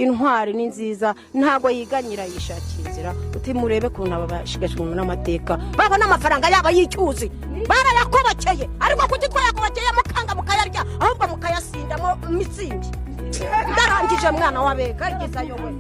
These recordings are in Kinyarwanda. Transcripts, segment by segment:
intwari ni nziza ntago yiganyira yishakira inzira uti murebe kuntu abashigashwe n'amateka babona amafaranga yabo yicyuzi barayakobokeye ariko kugitwa yakobokeye mukanga mukayarya ahubwo mukayasindamo mitsingi ndarangije mwana wabega gizayo we.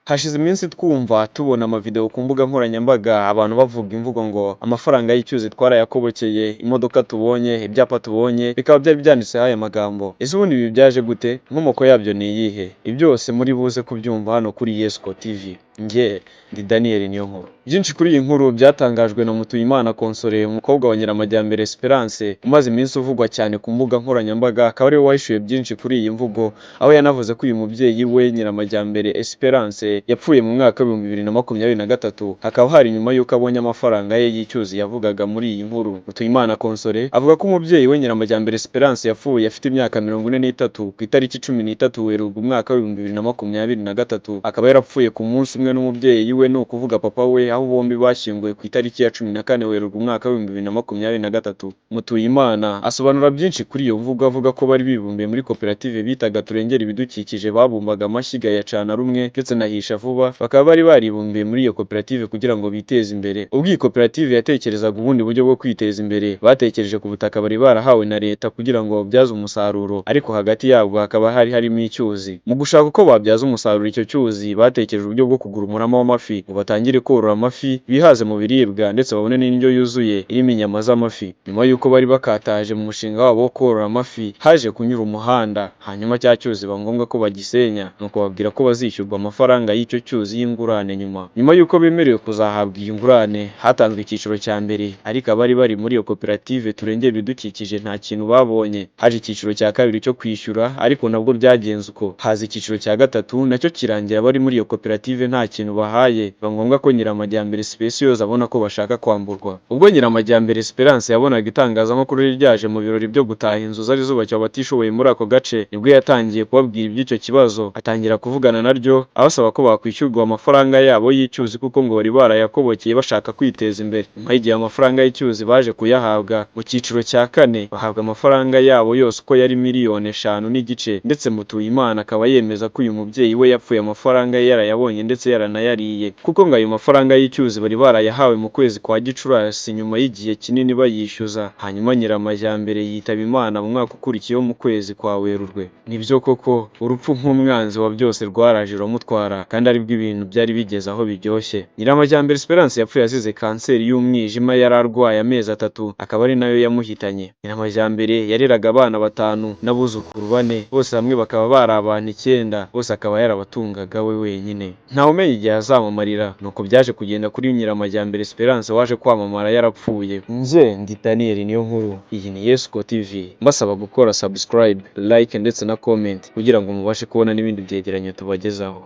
Hashize iminsi twumva tubona amavideo ku mbuga nkoranyambaga abantu bavuga imvugo ngo amafaranga y'icyuzi twarayakobokeye, imodoka tubonye, ibyapa tubonye, bikaba byari byanditse aya magambo. Ese ubundi ibi byaje gute? Inkomoko yabyo ni iyihe? Ibi byose muri buze kubyumva hano kuri Yesco TV. Nge ndi Daniel Niyonkuru. Byinshi kuri iyi nkuru byatangajwe na Mutuyimana Console, umukobwa wa Nyiramajyambere Esperance, umaze iminsi uvugwa cyane ku mbuga nkoranyambaga, akaba ari we wahishuye byinshi kuri iyi mvugo, aho yanavuze ko uyu mubyeyi we Nyiramajyambere Esperance yapfuye mu mwaka wa 2023, hakaba hari nyuma y'uko abonye amafaranga ye y'icyuzi yavugaga muri iyi nkuru. Mutuyimana Console avuga ko umubyeyi we Nyiramajyambere Esperance yapfuye afite imyaka 43 ku itariki 13 Werurwe umwaka wa 2023, akaba yarapfuye ku munsi umwe n'umubyeyi we, no kuvuga papa we, aho bombi bashyinguye ku itariki ya 14 Werurwe umwaka wa 2023. Mutuyimana asobanura byinshi kuri iyo mvugo, avuga ko bari bibumbiye muri koperative bitaga Turengera Ibidukikije, babumbaga amashyiga ya cana rumwe ndetse na Hisha Vuba, bakaba bari baribumbiye muri iyo koperative kugira ngo biteze imbere. Ubwo iyi koperative yatekerezaga ubundi buryo bwo kwiteza imbere, batekereje ku butaka bari barahawe na leta kugira ngo babyaze umusaruro, ariko hagati yabwo hakaba harimo icyuzi. Mu gushaka uko babyaza umusaruro icyo cyuzi, batekereje uburyo bwo kugura umurama w'amafi ngo batangire korora amafi, bihaze mu biribwa ndetse babone n'indyo yuzuye irimo inyama z'amafi. Nyuma y'uko bari bakataje mu mushinga wabo wo korora amafi, haje kunyura umuhanda, hanyuma cya cyuzi ba ngombwa ko bagisenya, nuko babwira ko bazishyurwa amafaranga y'icyo cyuzi y'ingurane. Nyuma y'uko bemerewe kuzahabwa iyi ngurane, hatanzwe icyiciro cya mbere, ariko abari bari muri iyo koperative Turengera Ibidukikije nta kintu babonye. Haje icyiciro cya kabiri cyo kwishyura, ariko nabwo byagenze uko. Haza icyiciro cya gatatu, nacyo kirangira abari muri iyo koperative nta kintu bahaye, ba ngombwa ko Nyiramajyambere Specious abona ko bashaka kwamburwa. Ubwo Nyiramajyambere Esperance yabonaga itangazamakuru ryaje mu birori byo gutaha inzu zari zubakiwe abatishoboye muri ako gace, nibwo yatangiye kubabwira iby'icyo kibazo, atangira kuvugana naryo abasaba ko bakwishyurwa amafaranga yabo y'icyuzi kuko ngo bari barayakobokeye bashaka kwiteza imbere. Nyuma y'igihe amafaranga y'icyuzi baje kuyahabwa mu cyiciro cya kane, bahabwa amafaranga yabo yose uko yari miliyoni 5 n'igice, ndetse Mutuyimana akaba yemeza ko uyu mubyeyi we yapfuye amafaranga ye yarayabonye ndetse yaranayariye, kuko ngo ayo mafaranga y'icyuzi bari barayahawe mu kwezi kwa Gicurasi nyuma y'igihe kinini bayishyuza. Hanyuma Nyiramajyambere yitaba Imana mu mwaka ukurikiyeho mu kwezi kwa Werurwe. Nibyo koko urupfu nk'umwanzi wa byose rwaraje ruramutwara, kandi aribwo ibintu byari bigeze aho biryoshye. Nyiramajyambere Esperance yapfuye azize kanseri y'umwijima yari arwaye amezi 3, akaba ari nayo yamuhitanye. Nyiramajyambere yareraga abana 5 n'abuzukuru 4, bose hamwe bakaba bari abantu 9, bose akaba yarabatungaga we wenyine. Ntawe umenya igihe azamamarira, nuko byaje kugenda kuri Nyiramajyambere Esperance waje kwamamara yarapfuye. Nje ndi Daniel Niyonkuru, iyi ni Yesco TV, mbasaba gukora subscribe, like ndetse na comment kugira ngo mubashe kubona n'ibindi byegeranyo tubagezaho.